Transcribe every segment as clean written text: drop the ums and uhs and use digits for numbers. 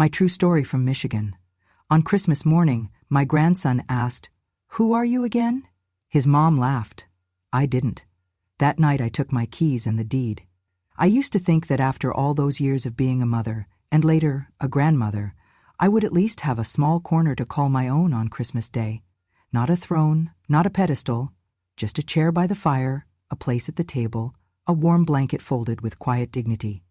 My true story from Michigan. On Christmas morning, my grandson asked, "Who are you again?" His mom laughed. I didn't. That night I took my keys and the deed. I used to think that after all those years of being a mother, and later a grandmother, I would at least have a small corner to call my own on Christmas Day. Not a throne, not a pedestal, just a chair by the fire, a place at the table, a warm blanket folded with quiet dignity.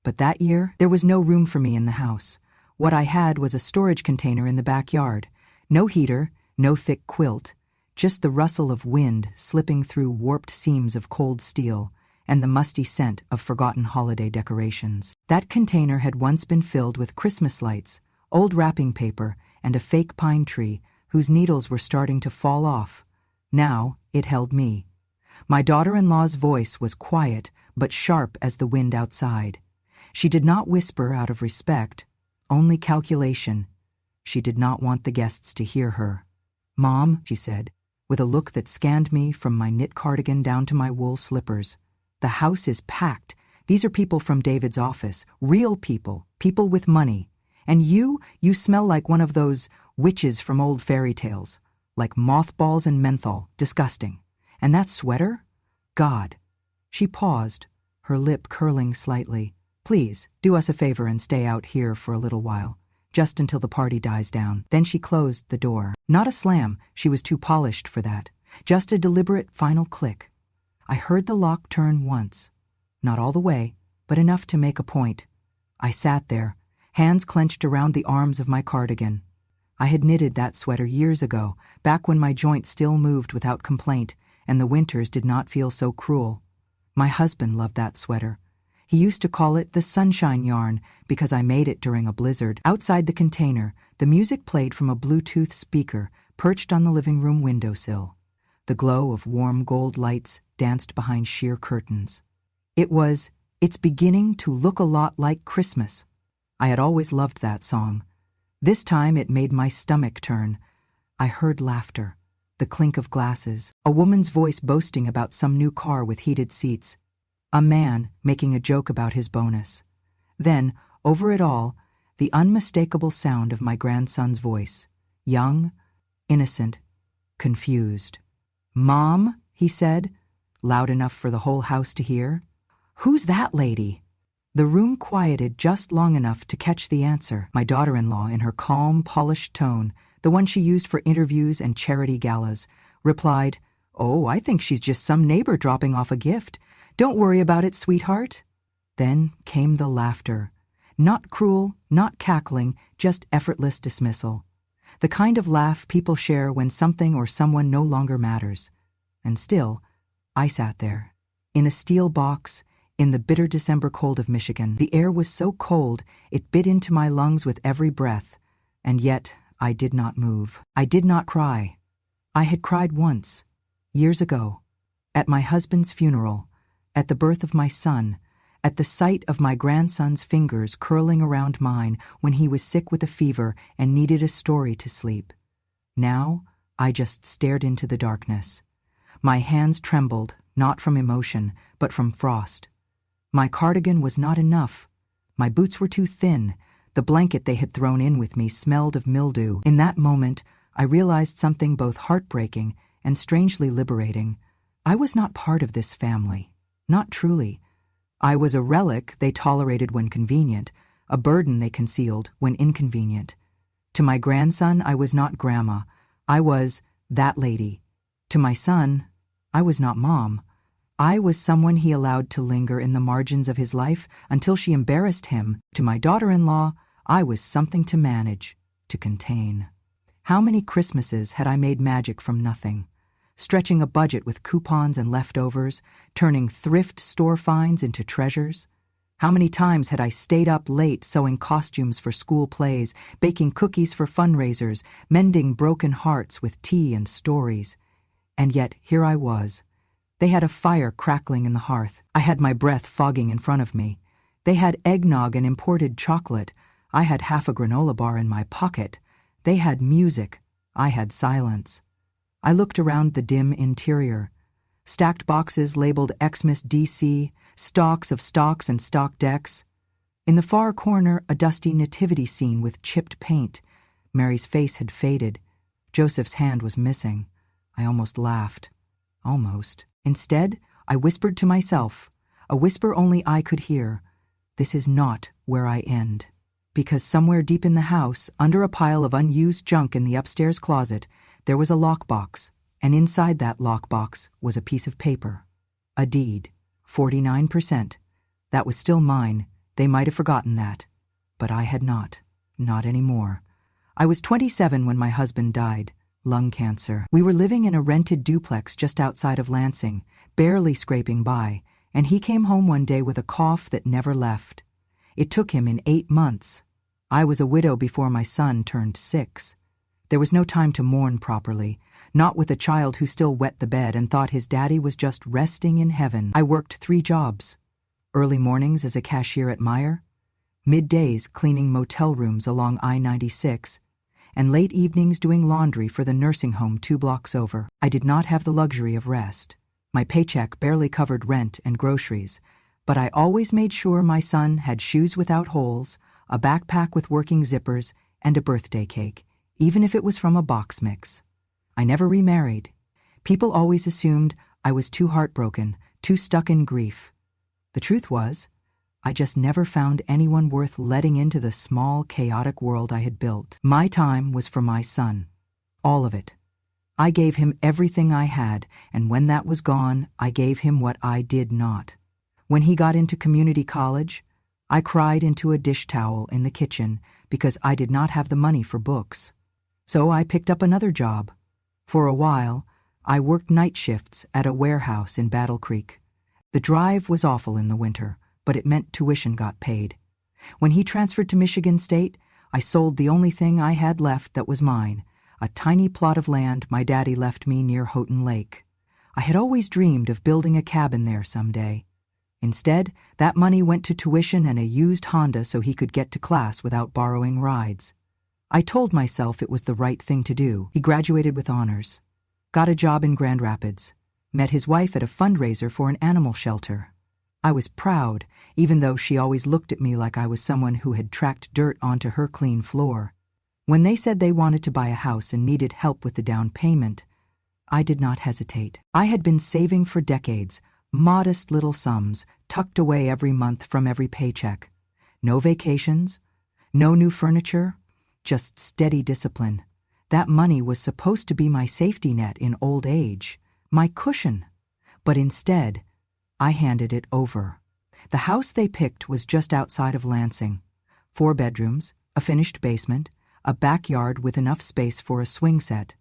But that year, there was no room for me in the house. What I had was a storage container in the backyard. No heater, no thick quilt, just the rustle of wind slipping through warped seams of cold steel and the musty scent of forgotten holiday decorations. That container had once been filled with Christmas lights, old wrapping paper, and a fake pine tree whose needles were starting to fall off. Now it held me. My daughter-in-law's voice was quiet but sharp as the wind outside. She did not whisper out of respect, only calculation. She did not want the guests to hear her. "Mom," she said, with a look that scanned me from my knit cardigan down to my wool slippers, "the house is packed. These are people from David's office, real people, people with money. And you smell like one of those witches from old fairy tales, like mothballs and menthol, disgusting. And that sweater? God." She paused, her lip curling slightly. "Please, do us a favor and stay out here for a little while, just until the party dies down." Then she closed the door. Not a slam, she was too polished for that. Just a deliberate final click. I heard the lock turn once. Not all the way, but enough to make a point. I sat there, hands clenched around the arms of my cardigan. I had knitted that sweater years ago, back when my joints still moved without complaint, and the winters did not feel so cruel. My husband loved that sweater. He used to call it the sunshine yarn because I made it during a blizzard. Outside the container, the music played from a Bluetooth speaker perched on the living room windowsill. The glow of warm gold lights danced behind sheer curtains. It's beginning to look a lot like Christmas. I had always loved that song. This time it made my stomach turn. I heard laughter, the clink of glasses, a woman's voice boasting about some new car with heated seats, a man making a joke about his bonus. Then, over it all, the unmistakable sound of my grandson's voice, young, innocent, confused. "Mom," he said, loud enough for the whole house to hear. "Who's that lady?" The room quieted just long enough to catch the answer. My daughter-in-law, in her calm, polished tone, the one she used for interviews and charity galas, replied, "Oh, I think she's just some neighbor dropping off a gift. Don't worry about it, sweetheart." Then came the laughter. Not cruel, not cackling, just effortless dismissal. The kind of laugh people share when something or someone no longer matters. And still, I sat there, in a steel box, in the bitter December cold of Michigan. The air was so cold, it bit into my lungs with every breath, and yet I did not move. I did not cry. I had cried once, years ago, at my husband's funeral, at the birth of my son, at the sight of my grandson's fingers curling around mine when he was sick with a fever and needed a story to sleep. Now, I just stared into the darkness. My hands trembled, not from emotion, but from frost. My cardigan was not enough. My boots were too thin. The blanket they had thrown in with me smelled of mildew. In that moment, I realized something both heartbreaking and strangely liberating. I was not part of this family. Not truly. I was a relic they tolerated when convenient, a burden they concealed when inconvenient. To my grandson, I was not grandma. I was that lady. To my son, I was not mom. I was someone he allowed to linger in the margins of his life until she embarrassed him. To my daughter-in-law, I was something to manage, to contain. How many Christmases had I made magic from nothing? Stretching a budget with coupons and leftovers, turning thrift store finds into treasures? How many times had I stayed up late sewing costumes for school plays, baking cookies for fundraisers, mending broken hearts with tea and stories? And yet here I was. They had a fire crackling in the hearth. I had my breath fogging in front of me. They had eggnog and imported chocolate. I had half a granola bar in my pocket. They had music. I had silence. I looked around the dim interior. Stacked boxes labeled Xmas DC, stocks of stocks and stock decks. In the far corner, a dusty nativity scene with chipped paint. Mary's face had faded. Joseph's hand was missing. I almost laughed. Almost. Instead, I whispered to myself, a whisper only I could hear, "This is not where I end." Because somewhere deep in the house, under a pile of unused junk in the upstairs closet, there was a lockbox, and inside that lockbox was a piece of paper. A deed. 49%. That was still mine. They might have forgotten that. But I had not. Not anymore. I was 27 when my husband died. Lung cancer. We were living in a rented duplex just outside of Lansing, barely scraping by, and he came home one day with a cough that never left. It took him in 8 months. I was a widow before my son turned 6. There was no time to mourn properly, not with a child who still wet the bed and thought his daddy was just resting in heaven. I worked 3 jobs. Early mornings as a cashier at Meijer, middays cleaning motel rooms along I-96, and late evenings doing laundry for the nursing home 2 blocks over. I did not have the luxury of rest. My paycheck barely covered rent and groceries, but I always made sure my son had shoes without holes, a backpack with working zippers, and a birthday cake, even if it was from a box mix. I never remarried. People always assumed I was too heartbroken, too stuck in grief. The truth was, I just never found anyone worth letting into the small, chaotic world I had built. My time was for my son. All of it. I gave him everything I had, and when that was gone, I gave him what I did not. When he got into community college, I cried into a dish towel in the kitchen because I did not have the money for books. So I picked up another job. For a while, I worked night shifts at a warehouse in Battle Creek. The drive was awful in the winter, but it meant tuition got paid. When he transferred to Michigan State, I sold the only thing I had left that was mine, a tiny plot of land my daddy left me near Houghton Lake. I had always dreamed of building a cabin there someday. Instead, that money went to tuition and a used Honda so he could get to class without borrowing rides. I told myself it was the right thing to do. He graduated with honors, got a job in Grand Rapids, met his wife at a fundraiser for an animal shelter. I was proud, even though she always looked at me like I was someone who had tracked dirt onto her clean floor. When they said they wanted to buy a house and needed help with the down payment, I did not hesitate. I had been saving for decades, modest little sums, tucked away every month from every paycheck. No vacations, no new furniture, just steady discipline. That money was supposed to be my safety net in old age, my cushion. But instead, I handed it over. The house they picked was just outside of Lansing. 4 bedrooms, a finished basement, a backyard with enough space for a swing set.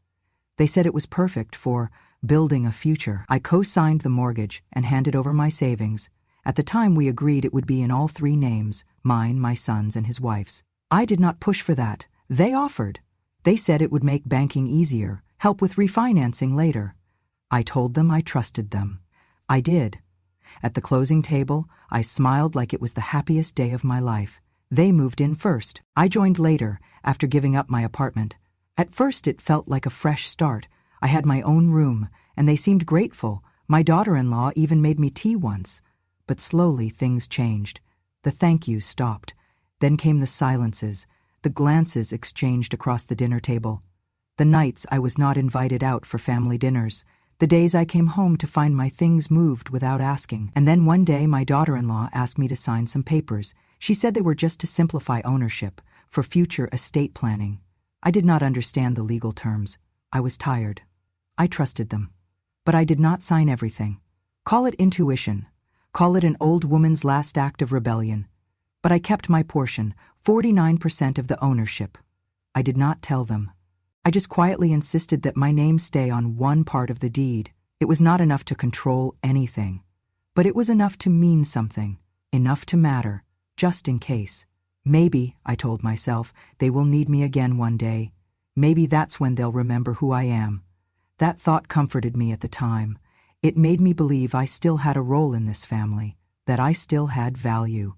They said it was perfect for building a future. I co-signed the mortgage and handed over my savings. At the time, we agreed it would be in all 3 names, mine, my son's, and his wife's. I did not push for that. They offered. They said it would make banking easier, help with refinancing later. I told them I trusted them. I did. At the closing table, I smiled like it was the happiest day of my life. They moved in first. I joined later, after giving up my apartment. At first, it felt like a fresh start. I had my own room, and they seemed grateful. My daughter-in-law even made me tea once. But slowly, things changed. The thank yous stopped. Then came the silences, the glances exchanged across the dinner table. The nights I was not invited out for family dinners. The days I came home to find my things moved without asking. And then one day, my daughter-in-law asked me to sign some papers. She said they were just to simplify ownership, for future estate planning. I did not understand the legal terms. I was tired. I trusted them. But I did not sign everything. Call it intuition. Call it an old woman's last act of rebellion. But I kept my portion, 49% of the ownership. I did not tell them. I just quietly insisted that my name stay on one part of the deed. It was not enough to control anything. But it was enough to mean something, enough to matter, just in case. Maybe, I told myself, they will need me again one day. Maybe that's when they'll remember who I am. That thought comforted me at the time. It made me believe I still had a role in this family, that I still had value.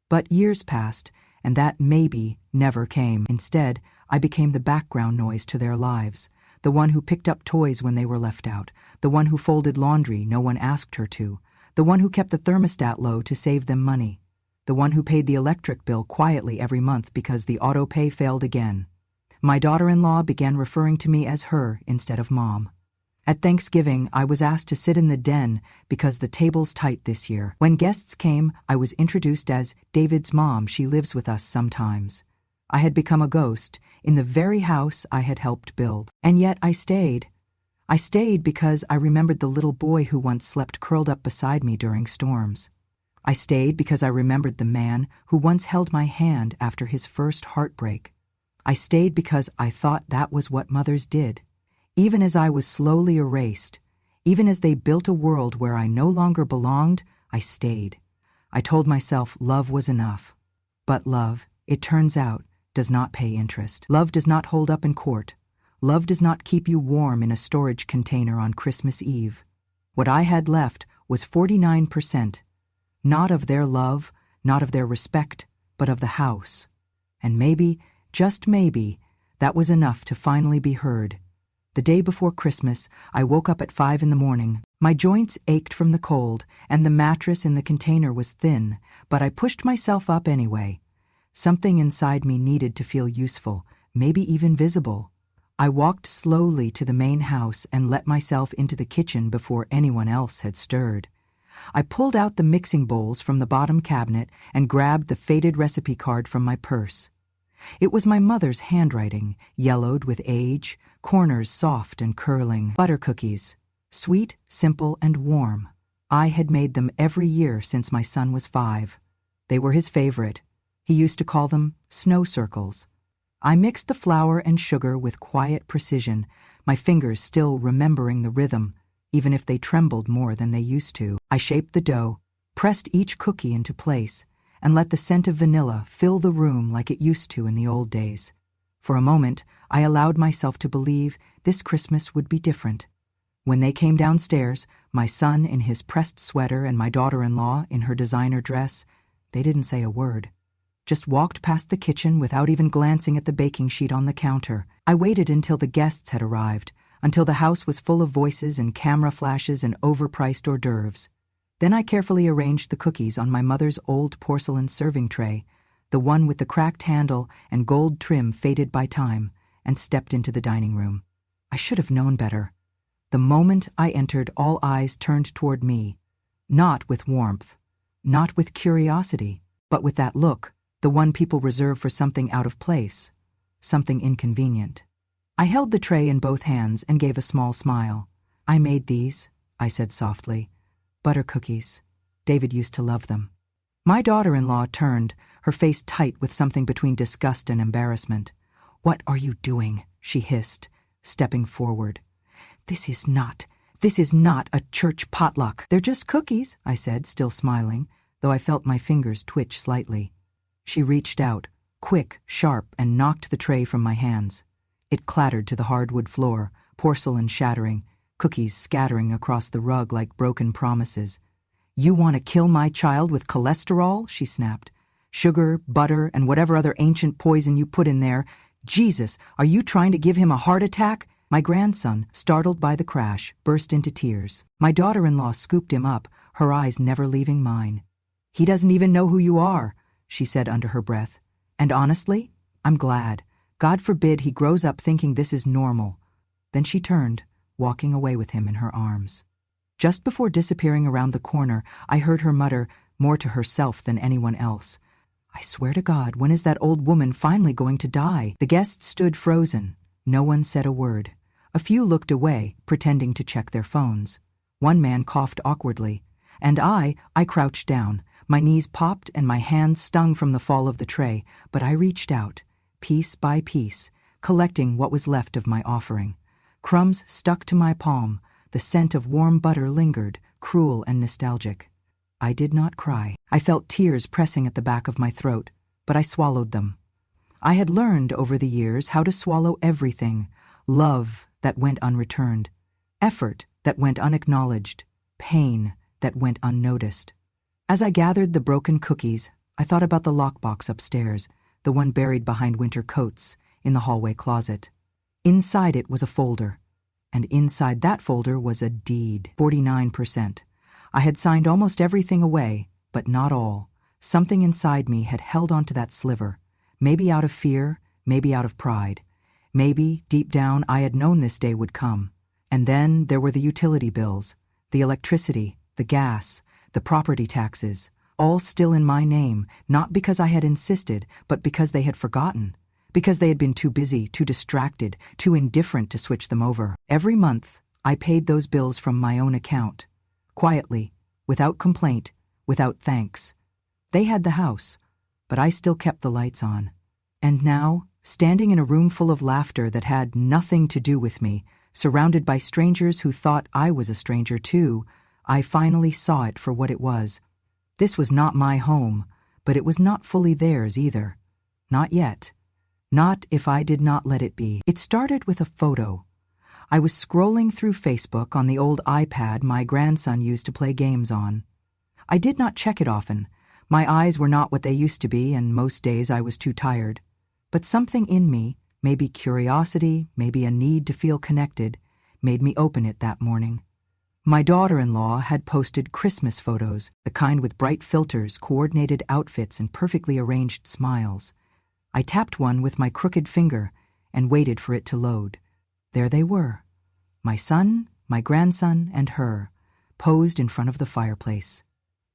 But years passed, and that maybe never came. Instead, I became the background noise to their lives, the one who picked up toys when they were left out, the one who folded laundry no one asked her to, the one who kept the thermostat low to save them money. the one who paid the electric bill quietly every month because the auto pay failed again. My daughter-in-law began referring to me as her instead of Mom. At Thanksgiving, I was asked to sit in the den because the table's tight this year. When guests came, I was introduced as David's mom. She lives with us sometimes. I had become a ghost in the very house I had helped build. And yet I stayed. I stayed because I remembered the little boy who once slept curled up beside me during storms. I stayed because I remembered the man who once held my hand after his first heartbreak. I stayed because I thought that was what mothers did. Even as I was slowly erased, even as they built a world where I no longer belonged, I stayed. I told myself love was enough. But love, it turns out, does not pay interest. Love does not hold up in court. Love does not keep you warm in a storage container on Christmas Eve. What I had left was 49%, not of their love, not of their respect, but of the house. And maybe, just maybe, that was enough to finally be heard. The day before Christmas, I woke up at 5 a.m. My joints ached from the cold, and the mattress in the container was thin, but I pushed myself up anyway. Something inside me needed to feel useful, maybe even visible. I walked slowly to the main house and let myself into the kitchen before anyone else had stirred. I pulled out the mixing bowls from the bottom cabinet and grabbed the faded recipe card from my purse. It was my mother's handwriting, yellowed with age, corners soft and curling. Butter cookies, sweet, simple, and warm. I had made them every year since my son was 5. They were his favorite. He used to call them snow circles. I mixed the flour and sugar with quiet precision, my fingers still remembering the rhythm, even if they trembled more than they used to. I shaped the dough, pressed each cookie into place, and let the scent of vanilla fill the room like it used to in the old days. For a moment, I allowed myself to believe this Christmas would be different. When they came downstairs, my son in his pressed sweater and my daughter-in-law in her designer dress, they didn't say a word. Just walked past the kitchen without even glancing at the baking sheet on the counter. I waited until the guests had arrived, until the house was full of voices and camera flashes and overpriced hors d'oeuvres. Then I carefully arranged the cookies on my mother's old porcelain serving tray, the one with the cracked handle and gold trim faded by time, and stepped into the dining room. I should have known better. The moment I entered, all eyes turned toward me, not with warmth, not with curiosity, but with that look, the one people reserve for something out of place, something inconvenient. I held the tray in both hands and gave a small smile. "I made these," I said softly. "Butter cookies. David used to love them." My daughter-in-law turned, her face tight with something between disgust and embarrassment. "What are you doing?" she hissed, stepping forward. This is not a church potluck." "They're just cookies," I said, still smiling, though I felt my fingers twitch slightly. She reached out, quick, sharp, and knocked the tray from my hands. It clattered to the hardwood floor, porcelain shattering, cookies scattering across the rug like broken promises. "You want to kill my child with cholesterol?" she snapped. "Sugar, butter, and whatever other ancient poison you put in there. Jesus, are you trying to give him a heart attack?" My grandson, startled by the crash, burst into tears. My daughter-in-law scooped him up, her eyes never leaving mine. "He doesn't even know who you are," she said under her breath. "And honestly, I'm glad. God forbid he grows up thinking this is normal." Then she turned, walking away with him in her arms. Just before disappearing around the corner, I heard her mutter, more to herself than anyone else, "I swear to God, when is that old woman finally going to die?" The guests stood frozen. No one said a word. A few looked away, pretending to check their phones. One man coughed awkwardly, and I crouched down. My knees popped and my hands stung from the fall of the tray, but I reached out, piece by piece, collecting what was left of my offering. Crumbs stuck to my palm, the scent of warm butter lingered, cruel and nostalgic. I did not cry. I felt tears pressing at the back of my throat, but I swallowed them. I had learned over the years how to swallow everything: love that went unreturned, effort that went unacknowledged, pain that went unnoticed. As I gathered the broken cookies, I thought about the lockbox upstairs, the one buried behind winter coats in the hallway closet. Inside it was a folder, and inside that folder was a deed. 49%. I had signed almost everything away, but not all. Something inside me had held onto that sliver, maybe out of fear, maybe out of pride. Maybe, deep down, I had known this day would come. And then there were the utility bills, the electricity, the gas, the property taxes, all still in my name, not because I had insisted, but because they had forgotten, because they had been too busy, too distracted, too indifferent to switch them over. Every month, I paid those bills from my own account, quietly, without complaint, without thanks. They had the house, but I still kept the lights on. And now, standing in a room full of laughter that had nothing to do with me, surrounded by strangers who thought I was a stranger too, I finally saw it for what it was. This was not my home, but it was not fully theirs either. Not yet. Not if I did not let it be. It started with a photo. I was scrolling through Facebook on the old iPad my grandson used to play games on. I did not check it often. My eyes were not what they used to be, and most days I was too tired. But something in me, maybe curiosity, maybe a need to feel connected, made me open it that morning. My daughter-in-law had posted Christmas photos, the kind with bright filters, coordinated outfits, and perfectly arranged smiles. I tapped one with my crooked finger and waited for it to load. There they were. My son, my grandson, and her, posed in front of the fireplace.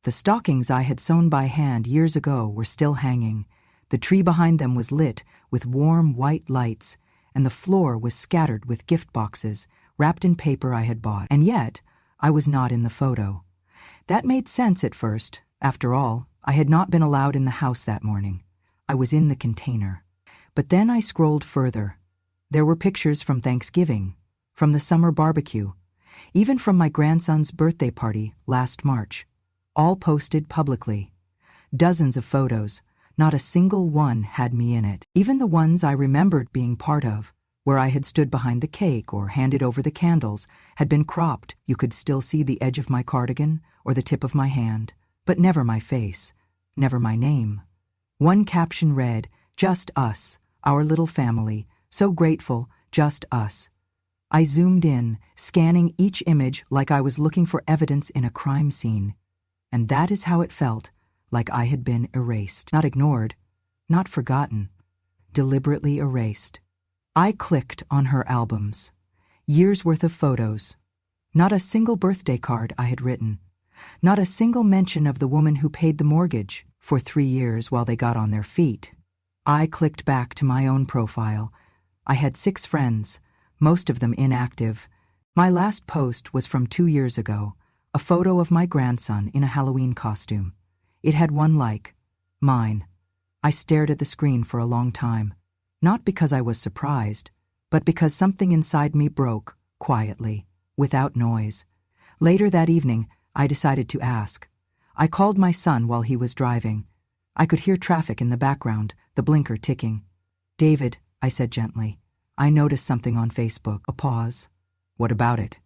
The stockings I had sewn by hand years ago were still hanging. The tree behind them was lit with warm white lights, and the floor was scattered with gift boxes, wrapped in paper I had bought. And yet, I was not in the photo. That made sense at first. After all, I had not been allowed in the house that morning. I was in the container. But then I scrolled further. There were pictures from Thanksgiving, from the summer barbecue, even from my grandson's birthday party last March, all posted publicly. Dozens of photos. Not a single one had me in it. Even the ones I remembered being part of, where I had stood behind the cake or handed over the candles, had been cropped. You could still see the edge of my cardigan or the tip of my hand, but never my face, never my name. One caption read, "Just us, our little family, so grateful, just us." I zoomed in, scanning each image like I was looking for evidence in a crime scene. And that is how it felt. Like I had been erased. Not ignored, not forgotten, deliberately erased. I clicked on her albums. Years' worth of photos. Not a single birthday card I had written. Not a single mention of the woman who paid the mortgage for 3 years while they got on their feet. I clicked back to my own profile. I had 6 friends, most of them inactive. My last post was from 2 years ago, a photo of my grandson in a Halloween costume. It had 1 like, mine. I stared at the screen for a long time, not because I was surprised, but because something inside me broke, quietly, without noise. Later that evening, I decided to ask. I called my son while he was driving. I could hear traffic in the background, the blinker ticking. "David," I said gently, "I noticed something on Facebook." A pause. "What about it?"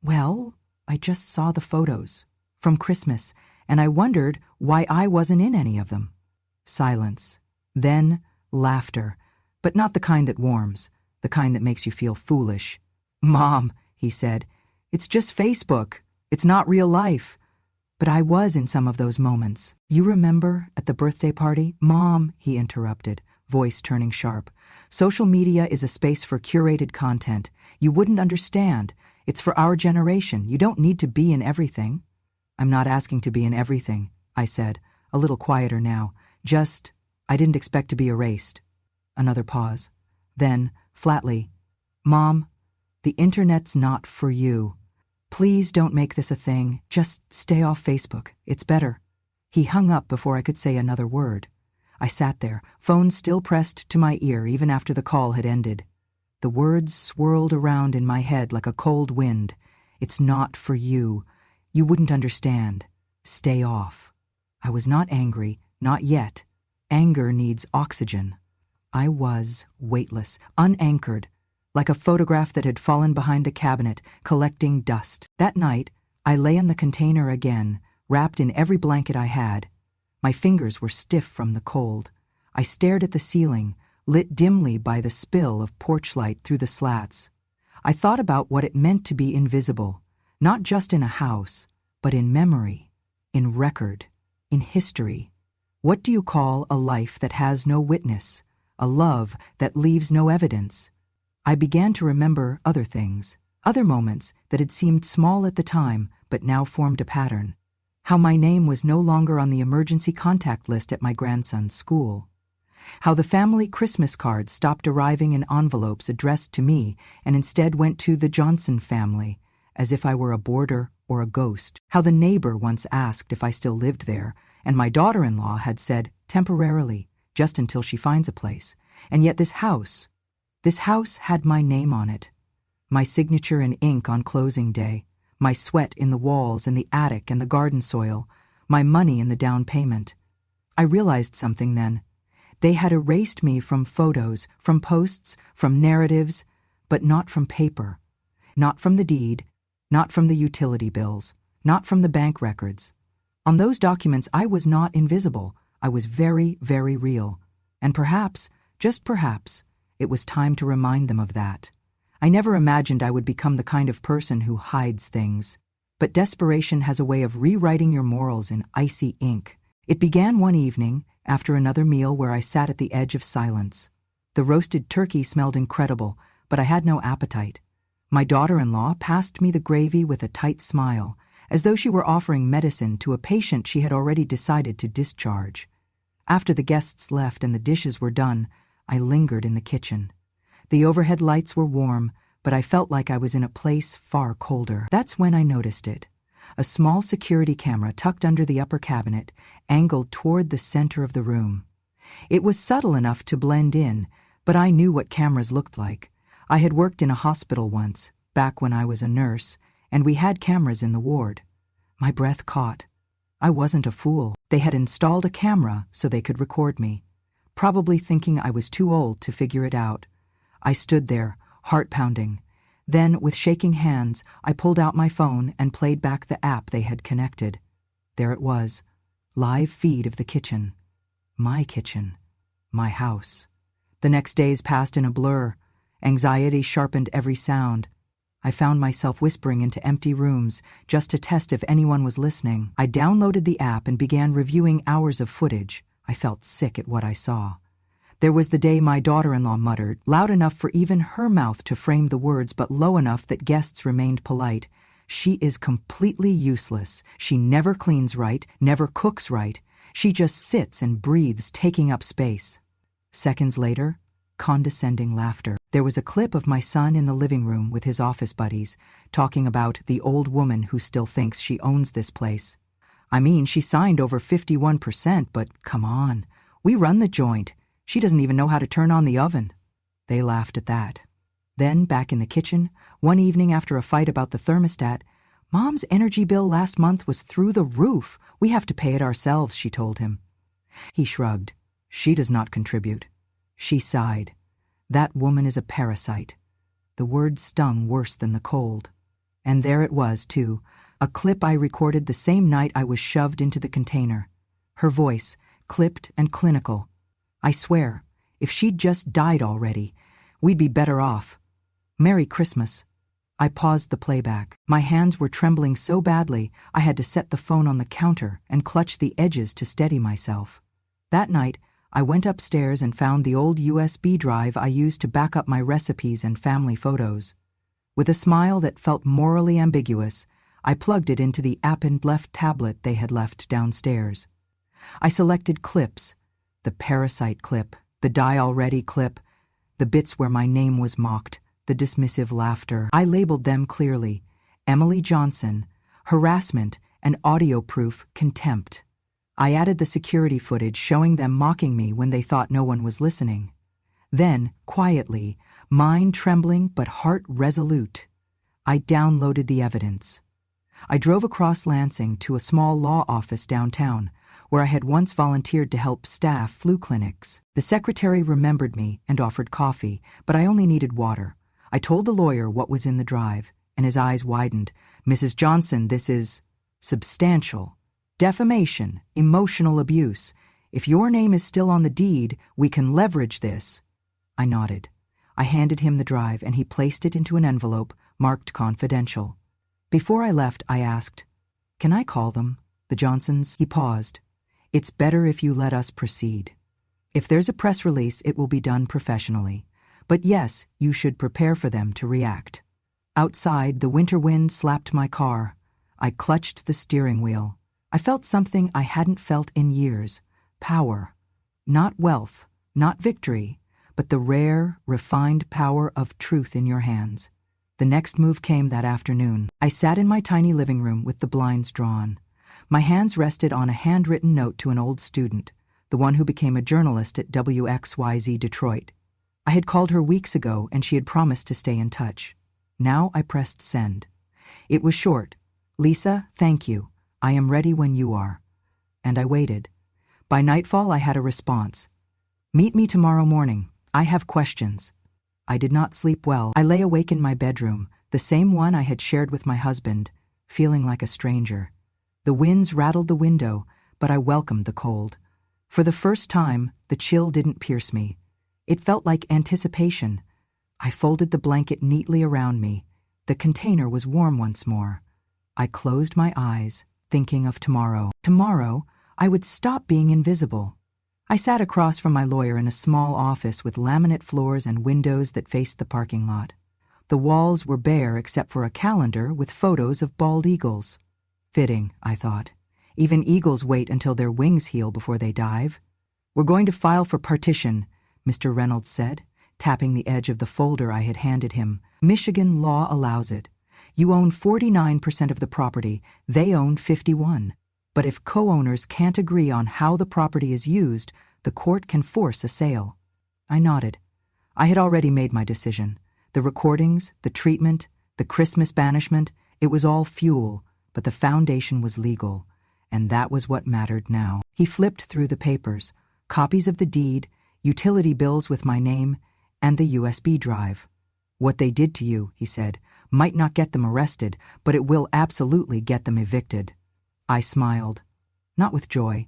"Well, I just saw the photos from Christmas, and I wondered why I wasn't in any of them." Silence. Then laughter, but not the kind that warms, the kind that makes you feel foolish. "Mom," he said, "it's just Facebook. It's not real life." But I was in some of those moments. "You remember at the birthday party?" "Mom," he interrupted, voice turning sharp. "Social media is a space for curated content. You wouldn't understand. It's for our generation. You don't need to be in everything." "I'm not asking to be in everything," I said, a little quieter now. "Just, I didn't expect to be erased." Another pause. Then, flatly, "Mom, the internet's not for you. Please don't make this a thing. Just stay off Facebook. It's better." He hung up before I could say another word. I sat there, phone still pressed to my ear even after the call had ended. The words swirled around in my head like a cold wind. "It's not for you. You wouldn't understand. Stay off." I was not angry, not yet. Anger needs oxygen. I was weightless, unanchored, like a photograph that had fallen behind a cabinet, collecting dust. That night, I lay in the container again, wrapped in every blanket I had. My fingers were stiff from the cold. I stared at the ceiling, lit dimly by the spill of porch light through the slats. I thought about what it meant to be invisible, not just in a house, but in memory, in record, in history. What do you call a life that has no witness, a love that leaves no evidence? I began to remember other things, other moments that had seemed small at the time but now formed a pattern. How my name was no longer on the emergency contact list at my grandson's school. How the family Christmas cards stopped arriving in envelopes addressed to me and instead went to the Johnson family, as if I were a boarder or a ghost. How the neighbor once asked if I still lived there, and my daughter-in-law had said, temporarily, just until she finds a place. And yet this house had my name on it. My signature in ink on closing day, my sweat in the walls and the attic and the garden soil, my money in the down payment. I realized something then. They had erased me from photos, from posts, from narratives, but not from paper. Not from the deed, not from the utility bills, not from the bank records. On those documents I was not invisible. I was very, very real. And perhaps, just perhaps, it was time to remind them of that. I never imagined I would become the kind of person who hides things. But desperation has a way of rewriting your morals in icy ink. It began one evening, after another meal where I sat at the edge of silence. The roasted turkey smelled incredible, but I had no appetite. My daughter-in-law passed me the gravy with a tight smile, as though she were offering medicine to a patient she had already decided to discharge. After the guests left and the dishes were done, I lingered in the kitchen. The overhead lights were warm, but I felt like I was in a place far colder. That's when I noticed it. A small security camera tucked under the upper cabinet, angled toward the center of the room. It was subtle enough to blend in, but I knew what cameras looked like. I had worked in a hospital once, back when I was a nurse, and we had cameras in the ward. My breath caught. I wasn't a fool. They had installed a camera so they could record me, probably thinking I was too old to figure it out. I stood there, heart pounding. Then, with shaking hands, I pulled out my phone and played back the app they had connected. There it was, live feed of the kitchen. My kitchen. My house. The next days passed in a blur. Anxiety sharpened every sound. I found myself whispering into empty rooms just to test if anyone was listening. I downloaded the app and began reviewing hours of footage. I felt sick at what I saw. There was the day my daughter-in-law muttered, loud enough for even her mouth to frame the words but low enough that guests remained polite. She is completely useless. She never cleans right, never cooks right. She just sits and breathes, taking up space. Seconds later, condescending laughter. There was a clip of my son in the living room with his office buddies, talking about the old woman who still thinks she owns this place. I mean, she signed over 51%, but come on. We run the joint. She doesn't even know how to turn on the oven. They laughed at that. Then, back in the kitchen, one evening after a fight about the thermostat, Mom's energy bill last month was through the roof. We have to pay it ourselves, she told him. He shrugged. She does not contribute. She sighed. That woman is a parasite. The word stung worse than the cold. And there it was, too, a clip I recorded the same night I was shoved into the container. Her voice, clipped and clinical. I swear, if she'd just died already, we'd be better off. Merry Christmas. I paused the playback. My hands were trembling so badly I had to set the phone on the counter and clutch the edges to steady myself. That night, I went upstairs and found the old USB drive I used to back up my recipes and family photos. With a smile that felt morally ambiguous, I plugged it into the app and left tablet they had left downstairs. I selected clips. The parasite clip, the die already clip, the bits where my name was mocked, the dismissive laughter. I labeled them clearly: Emily Johnson, harassment, and audio-proof contempt. I added the security footage showing them mocking me when they thought no one was listening. Then, quietly, mind trembling but heart resolute, I downloaded the evidence. I drove across Lansing to a small law office downtown, where I had once volunteered to help staff flu clinics. The secretary remembered me and offered coffee, but I only needed water. I told the lawyer what was in the drive, and his eyes widened. Mrs. Johnson, this is substantial. Defamation, emotional abuse. If your name is still on the deed, we can leverage this. I nodded. I handed him the drive, and he placed it into an envelope marked confidential. Before I left, I asked, "Can I call them, the Johnsons?" He paused. It's better if you let us proceed. If there's a press release, it will be done professionally. But yes, you should prepare for them to react. Outside, the winter wind slapped my car. I clutched the steering wheel. I felt something I hadn't felt in years. Power. Not wealth, not victory, but the rare, refined power of truth in your hands. The next move came that afternoon. I sat in my tiny living room with the blinds drawn. My hands rested on a handwritten note to an old student, the one who became a journalist at WXYZ Detroit. I had called her weeks ago and she had promised to stay in touch. Now I pressed send. It was short. "Lisa, thank you. I am ready when you are." And I waited. By nightfall I had a response. "Meet me tomorrow morning. I have questions." I did not sleep well. I lay awake in my bedroom, the same one I had shared with my husband, feeling like a stranger. The winds rattled the window, but I welcomed the cold. For the first time, the chill didn't pierce me. It felt like anticipation. I folded the blanket neatly around me. The container was warm once more. I closed my eyes, thinking of tomorrow. Tomorrow, I would stop being invisible. I sat across from my lawyer in a small office with laminate floors and windows that faced the parking lot. The walls were bare except for a calendar with photos of bald eagles. Fitting, I thought. Even eagles wait until their wings heal before they dive. "We're going to file for partition," Mr. Reynolds said, tapping the edge of the folder I had handed him. "Michigan law allows it. You own 49% of the property, they own 51%. But if co-owners can't agree on how the property is used, the court can force a sale." I nodded. I had already made my decision. The recordings, the treatment, the Christmas banishment, it was all fuel, but the foundation was legal, and that was what mattered now. He flipped through the papers, copies of the deed, utility bills with my name, and the USB drive. "What they did to you," he said, "might not get them arrested, but it will absolutely get them evicted." I smiled, not with joy,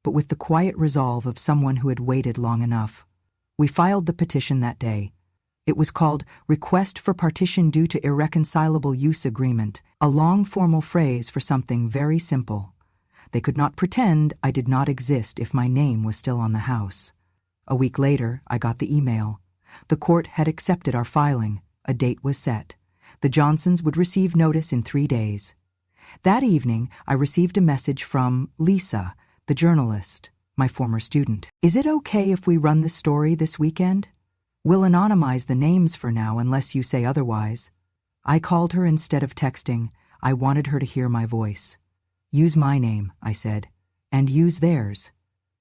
but with the quiet resolve of someone who had waited long enough. We filed the petition that day. It was called Request for Partition Due to Irreconcilable Use Agreement, a long formal phrase for something very simple. They could not pretend I did not exist if my name was still on the house. A week later, I got the email. The court had accepted our filing. A date was set. The Johnsons would receive notice in 3 days. That evening, I received a message from Lisa, the journalist, my former student. "Is it okay if we run the story this weekend? We'll anonymize the names for now unless you say otherwise." I called her instead of texting. I wanted her to hear my voice. "Use my name," I said, "and use theirs."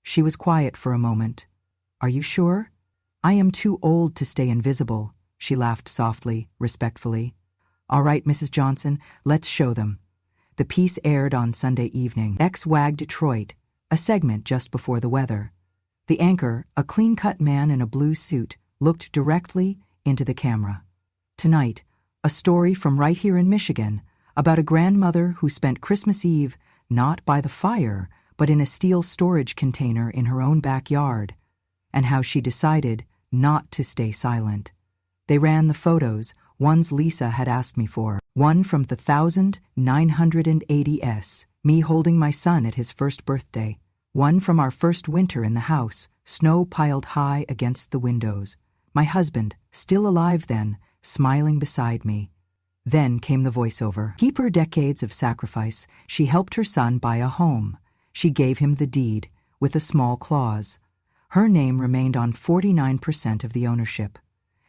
She was quiet for a moment. "Are you sure?" "I am too old to stay invisible," she laughed softly, respectfully. "All right, Mrs. Johnson, let's show them." The piece aired on Sunday evening. XWAG Detroit, a segment just before the weather. The anchor, a clean-cut man in a blue suit, looked directly into the camera. Tonight, a story from right here in Michigan about a grandmother who spent Christmas Eve not by the fire, but in a steel storage container in her own backyard, and how she decided not to stay silent. They ran the photos, ones Lisa had asked me for. One from the 1980s, me holding my son at his first birthday. One from our first winter in the house, snow piled high against the windows. My husband, still alive then, smiling beside me. Then came the voiceover. Keep her decades of sacrifice, she helped her son buy a home. She gave him the deed, with a small clause. Her name remained on 49% of the ownership.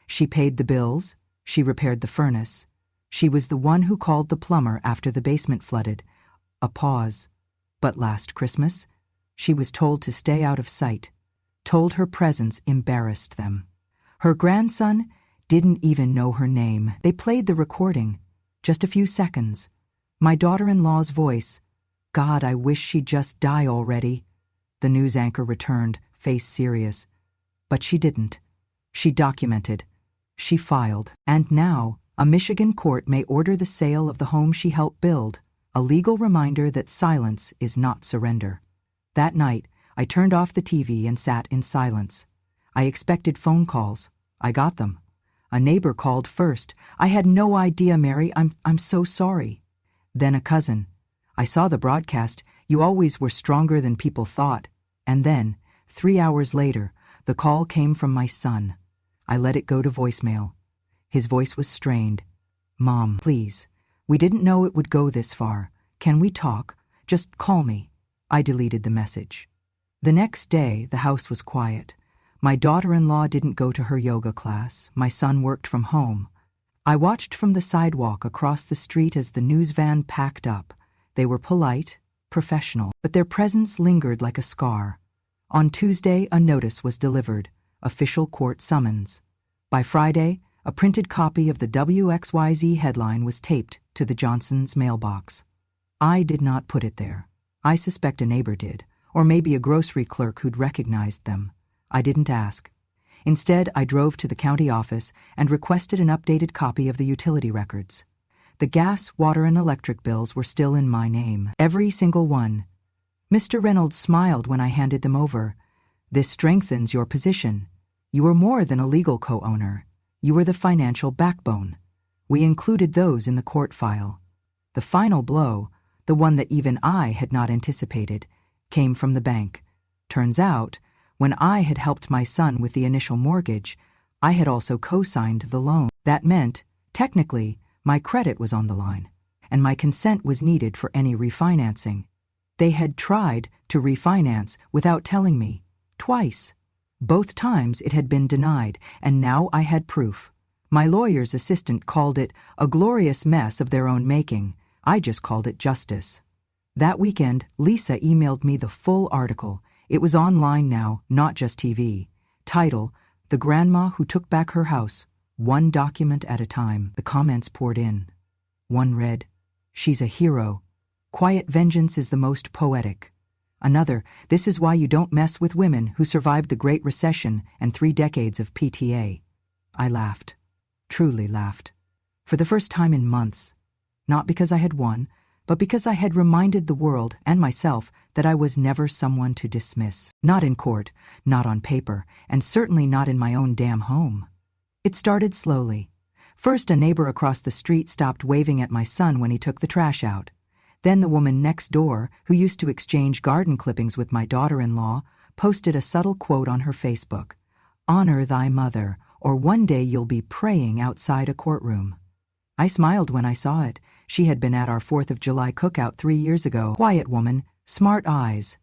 She paid the bills, she repaired the furnace. She was the one who called the plumber after the basement flooded. A pause. But last Christmas, she was told to stay out of sight, told her presence embarrassed them. Her grandson didn't even know her name. They played the recording, just a few seconds. My daughter-in-law's voice, "God, I wish she'd just die already." The news anchor returned, face serious. But she didn't. She documented. She filed. And now, a Michigan court may order the sale of the home she helped build, a legal reminder that silence is not surrender. That night, I turned off the TV and sat in silence. I expected phone calls. I got them. A neighbor called first. "I had no idea, Mary. I'm so sorry." Then a cousin. "I saw the broadcast. You always were stronger than people thought. And then, 3 hours later, the call came from my son. I let it go to voicemail. His voice was strained. Mom, please. We didn't know it would go this far. Can we talk? Just call me. I deleted the message. The next day, the house was quiet. My daughter-in-law didn't go to her yoga class. My son worked from home. I watched from the sidewalk across the street as the news van packed up. They were polite, professional, but their presence lingered like a scar. On Tuesday, a notice was delivered, official court summons. By Friday, a printed copy of the WXYZ headline was taped to the Johnsons' mailbox. I did not put it there. I suspect a neighbor did, or maybe a grocery clerk who'd recognized them. I didn't ask. Instead, I drove to the county office and requested an updated copy of the utility records. The gas, water, and electric bills were still in my name, every single one. Mr. Reynolds smiled when I handed them over. This strengthens your position. You were more than a legal co-owner. You were the financial backbone. We included those in the court file. The final blow, the one that even I had not anticipated, came from the bank. Turns out, when I had helped my son with the initial mortgage, I had also co-signed the loan. That meant, technically, my credit was on the line, and my consent was needed for any refinancing. They had tried to refinance without telling me, twice. Both times it had been denied, and now I had proof. My lawyer's assistant called it a glorious mess of their own making. I just called it justice. That weekend, Lisa emailed me the full article. It was online now, not just TV. Title, The Grandma Who Took Back Her House, One Document at a Time. The comments poured in. One read, She's a hero. Quiet vengeance is the most poetic. Another, This is why you don't mess with women who survived the Great Recession and 3 decades of PTA. I laughed. Truly laughed. For the first time in months. Not because I had won, but because I had reminded the world and myself that I was never someone to dismiss. Not in court, not on paper, and certainly not in my own damn home. It started slowly. First, a neighbor across the street stopped waving at my son when he took the trash out. Then the woman next door, who used to exchange garden clippings with my daughter-in-law, posted a subtle quote on her Facebook. Honor thy mother, or one day you'll be praying outside a courtroom. I smiled when I saw it. She had been at our 4th of July cookout 3 years ago. Quiet woman, smart eyes.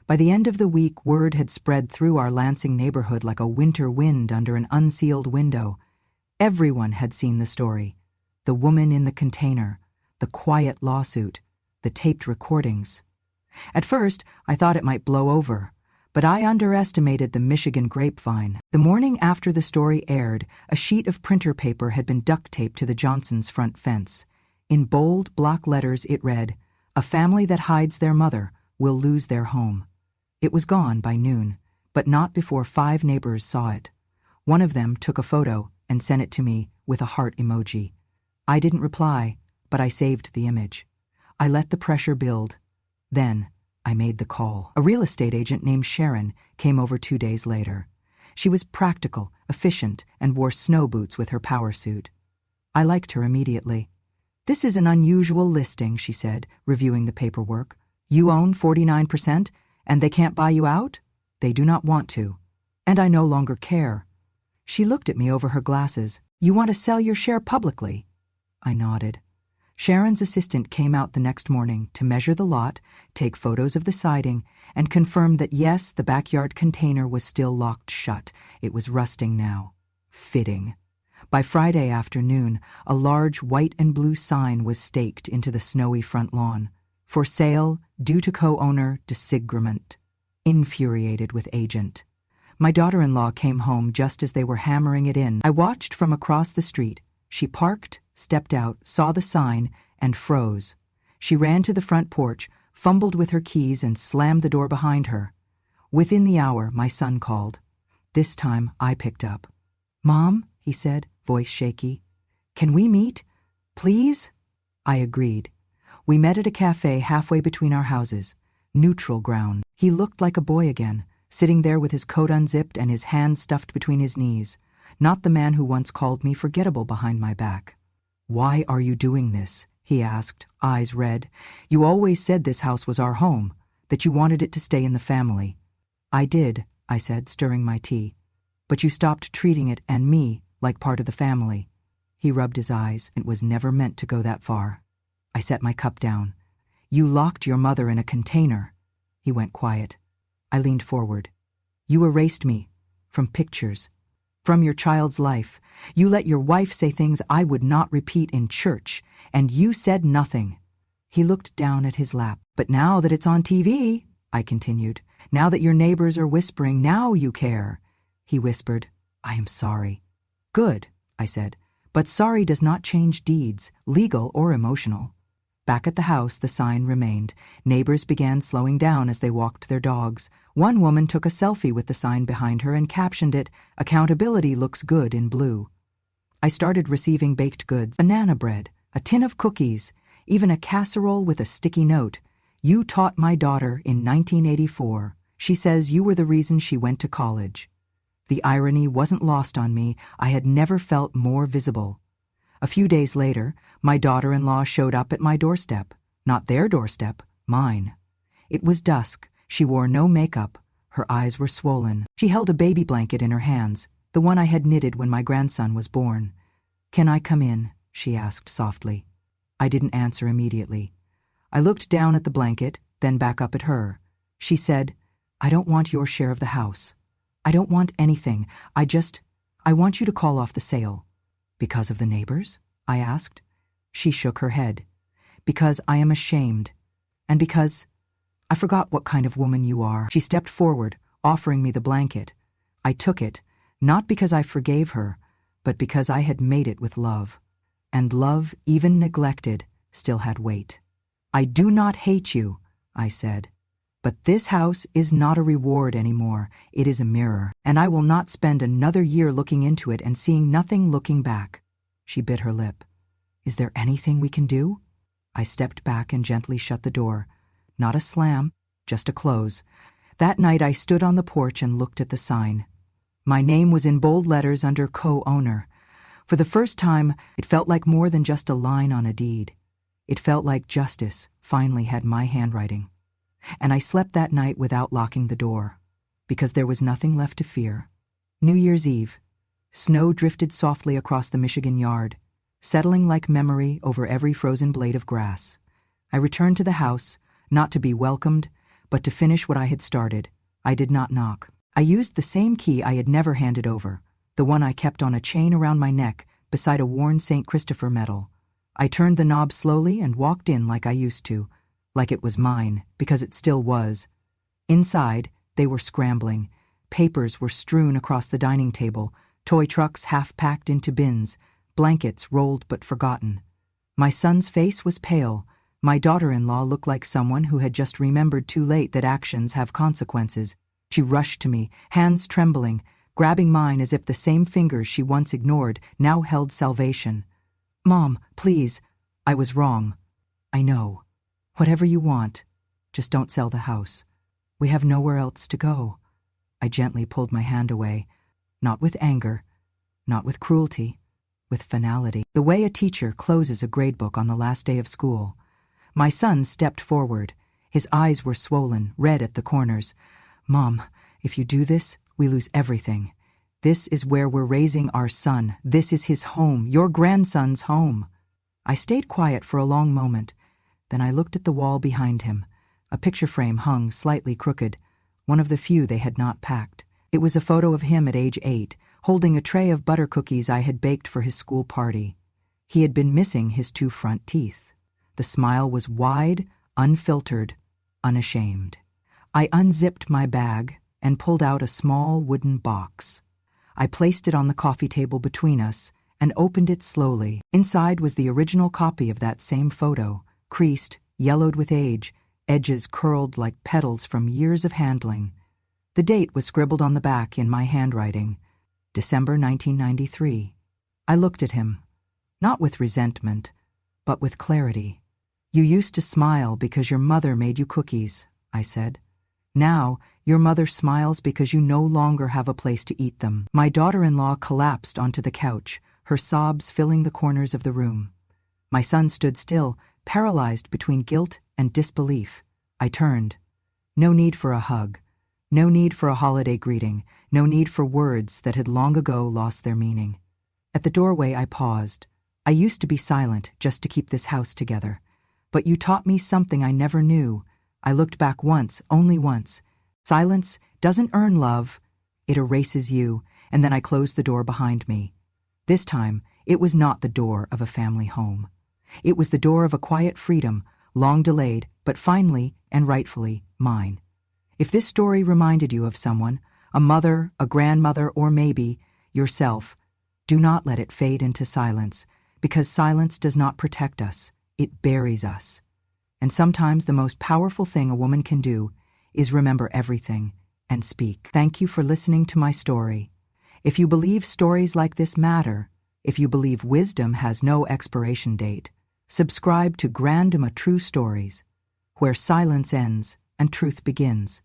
By the end of the week, word had spread through our Lansing neighborhood like a winter wind under an unsealed window. Everyone had seen the story. The woman in the container, the quiet lawsuit, the taped recordings. At first, I thought it might blow over, but I underestimated the Michigan grapevine. The morning after the story aired, a sheet of printer paper had been duct taped to the Johnsons' front fence. In bold block letters it read, A family that hides their mother will lose their home. It was gone by noon, but not before 5 neighbors saw it. One of them took a photo and sent it to me with a heart emoji. I didn't reply, but I saved the image. I let the pressure build. Then, I made the call. A real estate agent named Sharon came over 2 days later. She was practical, efficient, and wore snow boots with her power suit. I liked her immediately. This is an unusual listing, she said, reviewing the paperwork. You own 49%, and they can't buy you out? They do not want to. And I no longer care. She looked at me over her glasses. You want to sell your share publicly? I nodded. Sharon's assistant came out the next morning to measure the lot, take photos of the siding, and confirm that yes, the backyard container was still locked shut. It was rusting now. Fitting. By Friday afternoon, a large white and blue sign was staked into the snowy front lawn. For sale, due to co-owner disagreement. Infuriated with agent. My daughter-in-law came home just as they were hammering it in. I watched from across the street. She parked, stepped out, saw the sign, and froze. She ran to the front porch, fumbled with her keys, and slammed the door behind her. Within the hour, my son called. This time, I picked up. Mom, he said, voice shaky. Can we meet? Please? I agreed. We met at a cafe halfway between our houses. Neutral ground. He looked like a boy again, sitting there with his coat unzipped and his hands stuffed between his knees. Not the man who once called me forgettable behind my back. Why are you doing this? he asked, eyes red. "You always said this house was our home, that you wanted it to stay in the family." "I did," I said, stirring my tea. "But you stopped treating it and me like part of the family." He rubbed his eyes. "It was never meant to go that far." I set my cup down. "You locked your mother in a container." He went quiet. I leaned forward. "You erased me from pictures, from your child's life. You let your wife say things I would not repeat in church, and you said nothing." He looked down at his lap. "But now that it's on TV," I continued, "now that your neighbors are whispering, now you care." He whispered, "I am sorry." "Good," I said, "but sorry does not change deeds, legal or emotional." Back at the house, the sign remained. Neighbors began slowing down as they walked their dogs. One woman took a selfie with the sign behind her and captioned it, "Accountability looks good in blue." I started receiving baked goods, banana bread, a tin of cookies, even a casserole with a sticky note. "You taught my daughter in 1984. She says you were the reason she went to college." The irony wasn't lost on me. I had never felt more visible. A few days later, my daughter-in-law showed up at my doorstep. Not their doorstep, mine. It was dusk. She wore no makeup. Her eyes were swollen. She held a baby blanket in her hands, the one I had knitted when my grandson was born. "Can I come in?" she asked softly. I didn't answer immediately. I looked down at the blanket, then back up at her. She said, "I don't want your share of the house. I don't want anything. I want you to call off the sale." "Because of the neighbors?" I asked. She shook her head. "Because I am ashamed. And because I forgot what kind of woman you are." She stepped forward, offering me the blanket. I took it, not because I forgave her, but because I had made it with love. And love, even neglected, still had weight. "I do not hate you," I said. "But this house is not a reward anymore. It is a mirror, and I will not spend another year looking into it and seeing nothing looking back." She bit her lip. "Is there anything we can do?" I stepped back and gently shut the door. Not a slam, just a close. That night I stood on the porch and looked at the sign. My name was in bold letters under co-owner. For the first time, it felt like more than just a line on a deed. It felt like justice finally had my handwriting. And I slept that night without locking the door, because there was nothing left to fear. New Year's Eve. Snow drifted softly across the Michigan yard, settling like memory over every frozen blade of grass. I returned to the house, not to be welcomed, but to finish what I had started. I did not knock. I used the same key I had never handed over, the one I kept on a chain around my neck beside a worn St. Christopher medal. I turned the knob slowly and walked in like I used to, like it was mine, because it still was. Inside, they were scrambling. Papers were strewn across the dining table, toy trucks half-packed into bins, blankets rolled but forgotten. My son's face was pale. My daughter-in-law looked like someone who had just remembered too late that actions have consequences. She rushed to me, hands trembling, grabbing mine as if the same fingers she once ignored now held salvation. "Mom, please. I was wrong. I know. Whatever you want, just don't sell the house. We have nowhere else to go." I gently pulled my hand away, not with anger, not with cruelty, with finality. The way a teacher closes a gradebook on the last day of school. My son stepped forward. His eyes were swollen, red at the corners. "Mom, if you do this, we lose everything. This is where we're raising our son. This is his home, your grandson's home." I stayed quiet for a long moment. Then I looked at the wall behind him. A picture frame hung slightly crooked, one of the few they had not packed. It was a photo of him at age 8, holding a tray of butter cookies I had baked for his school party. He had been missing his 2 front teeth. The smile was wide, unfiltered, unashamed. I unzipped my bag and pulled out a small wooden box. I placed it on the coffee table between us and opened it slowly. Inside was the original copy of that same photo, creased, yellowed with age, edges curled like petals from years of handling. The date was scribbled on the back in my handwriting, December 1993. I looked at him, not with resentment, but with clarity. "You used to smile because your mother made you cookies," I said. "Now, your mother smiles because you no longer have a place to eat them." My daughter-in-law collapsed onto the couch, her sobs filling the corners of the room. My son stood still, paralyzed between guilt and disbelief. I turned. No need for a hug. No need for a holiday greeting. No need for words that had long ago lost their meaning. At the doorway, I paused. I used to be silent just to keep this house together. But you taught me something I never knew. I looked back once, only once. Silence doesn't earn love. It erases you, and then I closed the door behind me. This time, it was not the door of a family home. It was the door of a quiet freedom, long delayed, but finally and rightfully mine. If this story reminded you of someone, a mother, a grandmother, or maybe yourself, do not let it fade into silence, because silence does not protect us, it buries us. And sometimes the most powerful thing a woman can do is remember everything and speak. Thank you for listening to my story. If you believe stories like this matter, if you believe wisdom has no expiration date, subscribe to Grandma True Stories, where silence ends and truth begins.